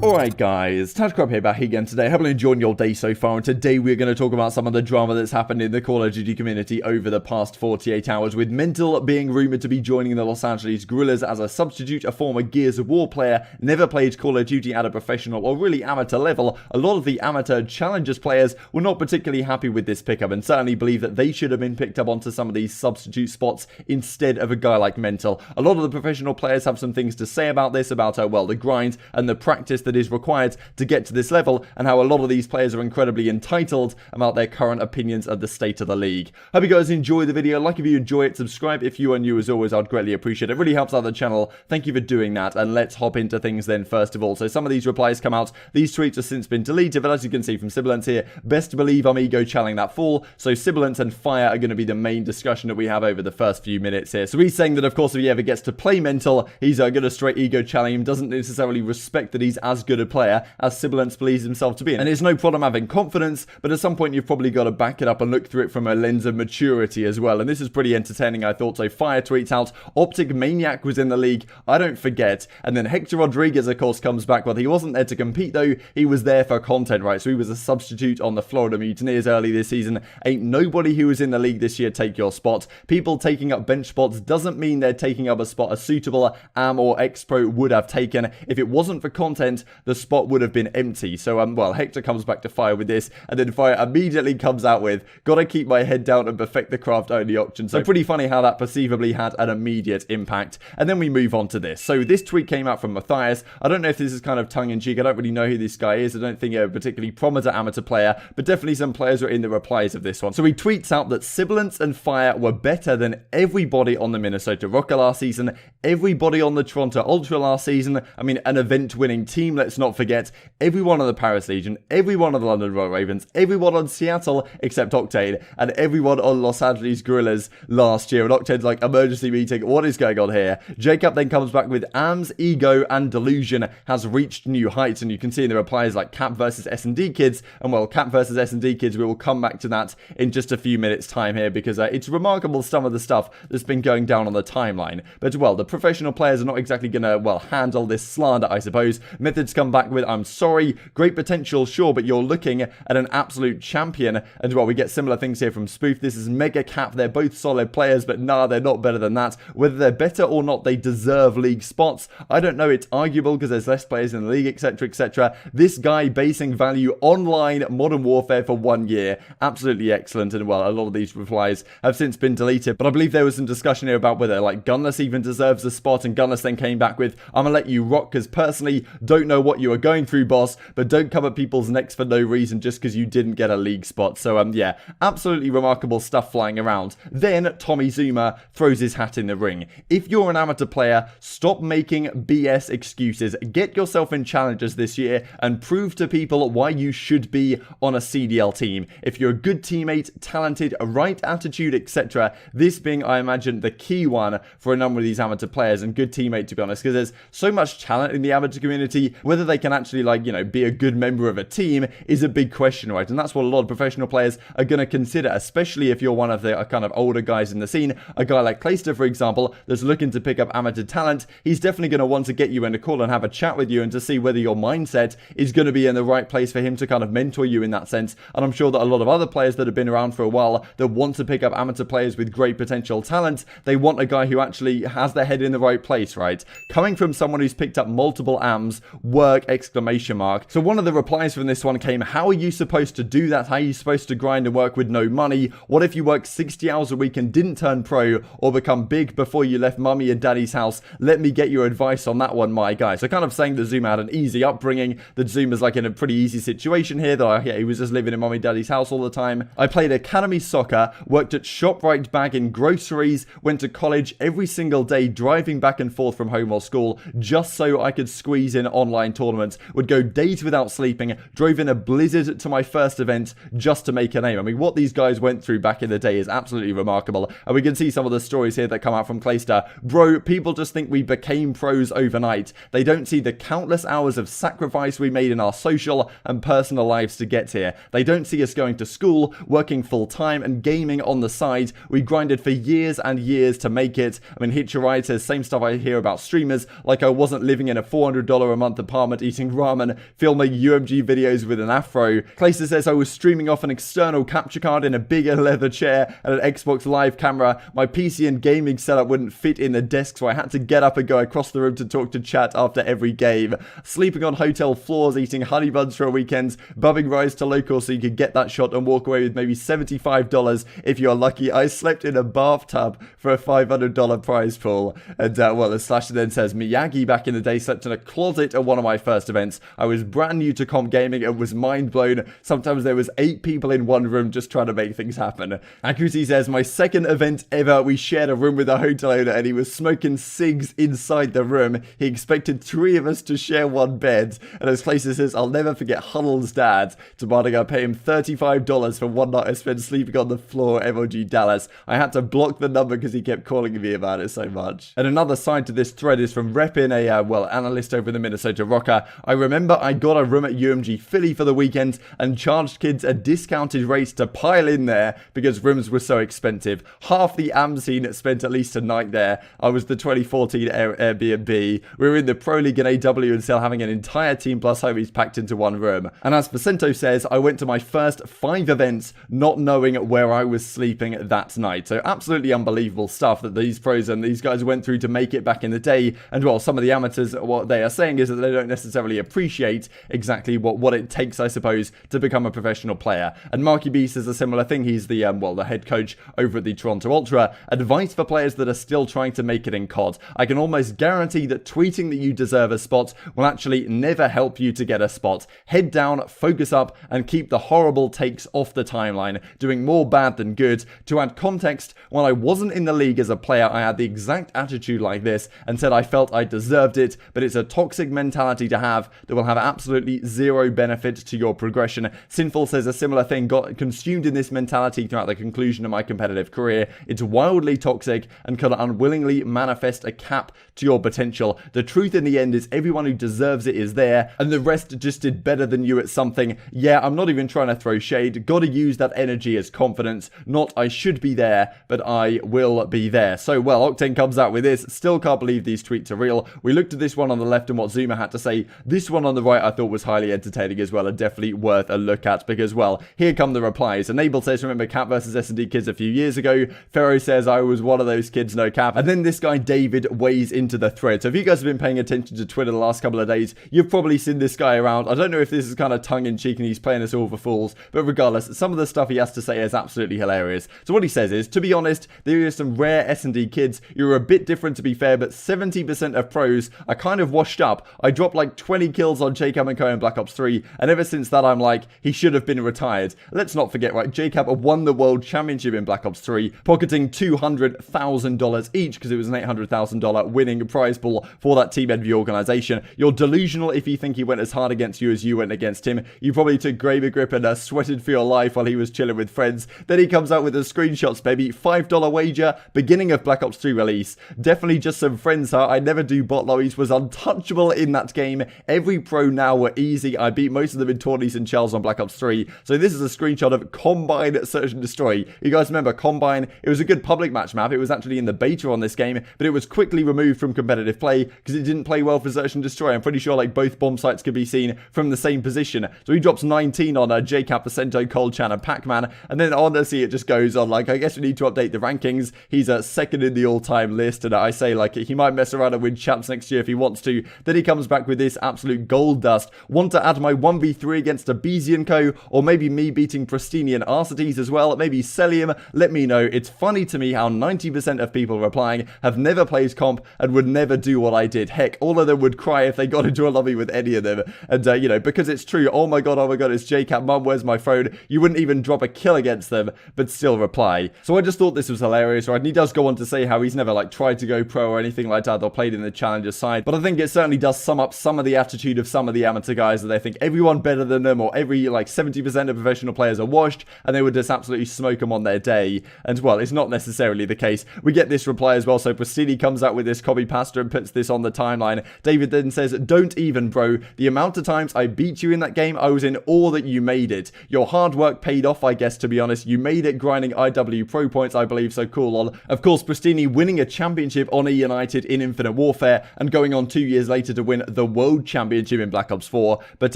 Alright guys, TacticalCrab here back again today. Hope you're enjoying your day so far, and today we're going to talk about some of the drama that's happened in the Call of Duty community over the past 48 hours, with Mental being rumoured to be joining the Los Angeles Guerrillas as a substitute, a former Gears of War player, never played Call of Duty at a professional or really amateur level. A lot of the amateur challengers players were not particularly happy with this pickup and certainly believe that they should have been picked up onto some of these substitute spots instead of a guy like Mental. A lot of the professional players have some things to say about this, about well, the grind and the practice that is required to get to this level, and how a lot of these players are incredibly entitled about their current opinions of the state of the league. Hope you guys enjoy the video. Like if you enjoy it, subscribe if you are new. As always, I'd greatly appreciate it. It really helps out the channel. Thank you for doing that, and let's hop into things then first of all. So some of these replies come out. These tweets have since been deleted, but as you can see from Sibilance here, best to believe I'm ego channeling that fall. So Sibilance and Fire are going to be the main discussion that we have over the first few minutes here. So he's saying that of course if he ever gets to play Mental, he's going to straight ego challenge him, doesn't necessarily respect that he's as good a player as Sibilance believes himself to be. And it's no problem having confidence, but at some point you've probably got to back it up and look through it from a lens of maturity as well. And this is pretty entertaining, I thought. So Fire tweets out, OpTic Maniac was in the league, I don't forget. And then Hector Rodriguez of course comes back. Well, he wasn't there to compete though, he was there for content, right? So he was a substitute on the Florida Mutineers early this season. Ain't nobody who was in the league this year take your spot. People taking up bench spots doesn't mean they're taking up a spot a suitable AM or X-Pro would have taken. If it wasn't for content, the spot would have been empty. So well, Hector comes back to Fire with this, and then Fire immediately comes out with, gotta keep my head down and perfect the craft only option. So pretty funny how that perceivably had an immediate impact. And then we move on to this. So this tweet came out from Matthias. I don't know if this is kind of tongue-in-cheek. I don't really know who this guy is. I don't think a particularly prominent amateur player, but definitely some players are in the replies of this one. So he tweets out that Sibilance and Fire were better than everybody on the Minnesota Rocket last season, everybody on the Toronto Ultra last season. I mean, an event-winning team, let's not forget. Everyone on the Paris Legion, everyone on the London Royal Ravens, everyone on Seattle except Octane, and everyone on Los Angeles Guerrillas last year. And Octane's like, emergency meeting, what is going on here? Jacob then comes back with AM's ego and delusion has reached new heights, and you can see in the replies like Cap versus S&D Kids, and well, Cap versus S&D Kids, we will come back to that in just a few minutes time here, because it's remarkable some of the stuff that's been going down on the timeline. But well, the professional players are not exactly gonna, well, handle this slander, I suppose. Methods come back with, I'm sorry, great potential, sure, but you're looking at an absolute champion. And well, we get similar things here from Spoof. This is Mega Cap, they're both solid players, but nah, they're not better than that. Whether they're better or not, they deserve league spots. I don't know, it's arguable because there's less players in the league, etc, etc. This guy basing value online Modern Warfare for 1 year, absolutely excellent. And well, a lot of these replies have since been deleted, but I believe there was some discussion here about whether like Gunless even deserves a spot, and Gunless then came back with, I'm gonna let you rock because personally don't know what you are going through, boss, but don't come at people's necks for no reason just because you didn't get a league spot. So yeah, absolutely remarkable stuff flying around. Then Tommy ZooMaa throws his hat in the ring. If you're an amateur player, stop making BS excuses. Get yourself in challenges this year and prove to people why you should be on a CDL team. If you're a good teammate, talented, right attitude, etc. This being, I imagine, the key one for a number of these amateur players, and good teammate, to be honest, because there's so much talent in the amateur community. Whether they can actually, like, you know, be a good member of a team is a big question, right? And that's what a lot of professional players are going to consider, especially if you're one of the kind of older guys in the scene. A guy like Clayster, for example, that's looking to pick up amateur talent, he's definitely going to want to get you in a call and have a chat with you and to see whether your mindset is going to be in the right place for him to kind of mentor you in that sense. And I'm sure that a lot of other players that have been around for a while that want to pick up amateur players with great potential talent, they want a guy who actually has their head in the right place, right? Coming from someone who's picked up multiple AMs, work, exclamation mark. So one of the replies from this one came, how are you supposed to do that? How are you supposed to grind and work with no money? What if you work 60 hours a week and didn't turn pro or become big before you left mummy and daddy's house? Let me get your advice on that one, my guy. So kind of saying that ZooMaa had an easy upbringing, that ZooMaa's like in a pretty easy situation here, that yeah, he was just living in mummy and daddy's house all the time. I played academy soccer, worked at ShopRite bagging groceries, went to college every single day, driving back and forth from home or school just so I could squeeze in online tournaments, would go days without sleeping, drove in a blizzard to my first event just to make a name. I mean, what these guys went through back in the day is absolutely remarkable. And we can see some of the stories here that come out from Clayster. Bro, people just think we became pros overnight. They don't see the countless hours of sacrifice we made in our social and personal lives to get here. They don't see us going to school, working full time and gaming on the side. We grinded for years and years to make it. I mean, Hitcher Ride says same stuff I hear about streamers, like I wasn't living in a $400 a month apartment apartment eating ramen, filming UMG videos with an afro. Clayster says, I was streaming off an external capture card in a bigger leather chair and an Xbox Live camera. My PC and gaming setup wouldn't fit in the desk, so I had to get up and go across the room to talk to chat after every game. Sleeping on hotel floors, eating honey buns for weekends, bubbing rice to local so you could get that shot and walk away with maybe $75 if you're lucky. I slept in a bathtub for a $500 prize pool. And well, the Slasher then says, MattG back in the day slept in a closet at one of my first events. I was brand new to comp gaming and was mind blown. Sometimes there was 8 people in one room just trying to make things happen. Accuracy says, my second event ever, we shared a room with a hotel owner and he was smoking cigs inside the room. He expected 3 of us to share one bed. And as Clayster says, I'll never forget Huddle's dad demanding I pay him $35 for one night I spent sleeping on the floor, MLG Dallas. I had to block the number because he kept calling me about it so much. And another side to this thread is from Repin, well, analyst over the Minnesota Rocker. I remember I got a room at UMG Philly for the weekend and charged kids a discounted rate to pile in there because rooms were so expensive. Half the AM scene spent at least a night there. I was the 2014 Airbnb. We were in the Pro League in AW and still having an entire team plus homies packed into one room. And as Vicento says, I went to my first 5 events not knowing where I was sleeping that night. So absolutely unbelievable stuff that these pros and these guys went through to make it back in the day. And well, some of the amateurs, what they are saying is that they don't necessarily appreciate exactly what it takes, I suppose, to become a professional player. And Marky B says a similar thing. He's the well, the head coach over at the Toronto Ultra. Advice for players that are still trying to make it in CoD. I can almost guarantee that tweeting that you deserve a spot will actually never help you to get a spot. Head down, focus up, and keep the horrible takes off the timeline, doing more bad than good. To add context, when I wasn't in the league as a player, I had the exact attitude like this and said I felt I deserved it, but it's a toxic mentality to have that will have absolutely zero benefit to your progression. Sinful says a similar thing, got consumed in this mentality throughout the conclusion of my competitive career. It's wildly toxic and can unwillingly manifest a cap to your potential. The truth in the end is everyone who deserves it is there, and the rest just did better than you at something. Yeah, I'm not even trying to throw shade. Gotta use that energy as confidence, not I should be there, but I will be there. So, well, Octane comes out with this. Still can't believe these tweets are real. We looked at this one on the left and what ZooMaa had to say. This one on the right I thought was highly entertaining as well and definitely worth a look at because, well, here come the replies. Enable says, remember Cap versus S&D kids a few years ago. Pharaoh says, I was one of those kids, no cap. And then this guy David weighs into the thread. So if you guys have been paying attention to Twitter the last couple of days, you've probably seen this guy around. I don't know if this is kind of tongue-in-cheek and he's playing us all for fools, but regardless, some of the stuff he has to say is absolutely hilarious. So what he says is, to be honest, there are some rare S&D kids. You're a bit different to be fair, but 70% of pros are kind of washed up. I dropped like 20 kills on JCap and Co in Black Ops 3, and ever since that I'm like, he should have been retired. Let's not forget, right, JCap won the World Championship in Black Ops 3, pocketing $200,000 each because it was an $800,000 winning prize pool for that Team Envy organization. You're delusional if you think he went as hard against you as you went against him. You probably took Graver Grip and sweated for your life while he was chilling with friends. Then he comes out with the screenshots, baby. $5 wager, beginning of Black Ops 3 release. Definitely just some friends, huh? I never do bot lobbies, was untouchable in that game. Every pro now were easy. I beat most of them in tourneys and Charles on Black Ops 3. So this is a screenshot of Combine Search and Destroy. You guys remember Combine? It was a good public match map. It was actually in the beta on this game, but it was quickly removed from competitive play because it didn't play well for Search and Destroy. I'm pretty sure like both bomb sites could be seen from the same position. So he drops 19 on JCap, Vicento, Cold Chan, and Pac-Man. And then honestly, it just goes on like, I guess we need to update the rankings. He's second in the all-time list. And I say like, he might mess around and win champs next year if he wants to. Then he comes back with this absolute gold dust. Want to add my 1v3 against a Beezy and Co. Or maybe me beating Pristini and Arcides as well. Maybe Celium. Let me know. It's funny to me how 90% of people replying have never played comp and would never do what I did. Heck, all of them would cry if they got into a lobby with any of them. And, you know, because it's true. Oh my god, it's JCap. Mum, where's my phone? You wouldn't even drop a kill against them, but still reply. So I just thought this was hilarious, right? And he does go on to say how he's never, like, tried to go pro or anything like that or played in the challenger side. But I think it certainly does sum up some of the attitude of some of the amateur guys that they think everyone better than them or every, like, 70% of professional players are washed and they would just absolutely smoke them on their day. And, well, it's not necessarily the case. We get this reply as well. So Pristini comes out with this copy pasta and puts this on the timeline. David then says, don't even, bro. The amount of times I beat you in that game, I was in awe that you made it. Your hard work paid off, I guess, to be honest. You made it grinding IW pro points, I believe, so cool on. Of course, Pristini winning a championship on E United in Infinite Warfare and going on 2 years later to win the World Championship in Black Ops 4. But,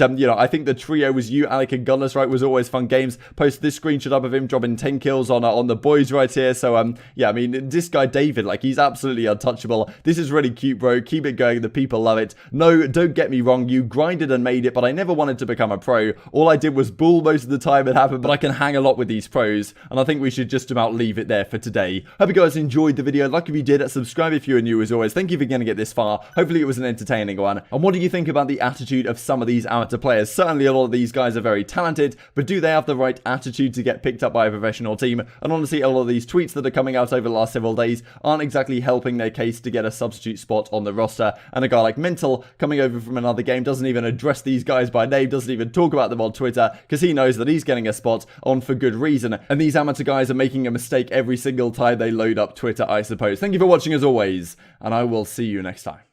you know, I think the trio was you, Alec, and Gunless, right, was always fun games. Post this screenshot up of him dropping 10 kills on the boys right here. So, yeah, I mean, this guy, David, like, he's absolutely untouchable. This is really cute, bro. Keep it going. The people love it. No, don't get me wrong. You grinded and made it, but I never wanted to become a pro. All I did was bull most of the time it happened, but I can hang a lot with these pros, and I think we should just about leave it there for today. Hope you guys enjoyed the video. Like if you did, subscribe if you're new as always. Thank you for going to get this far. Hopefully it was an entertaining one. And what do you think about the attitude of some of these amateur players? Certainly a lot of these guys are very talented, but do they have the right attitude to get picked up by a professional team? And honestly, a lot of these tweets that are coming out over the last several days aren't exactly helping their case to get a substitute spot on the roster. And a guy like Mental coming over from another game doesn't even address these guys by name, doesn't even talk about them on Twitter, because he knows that he's getting a spot on for good reason. And these amateur guys are making a mistake every single time they load up Twitter, I suppose. Thank you for watching as always, and I will see you next time.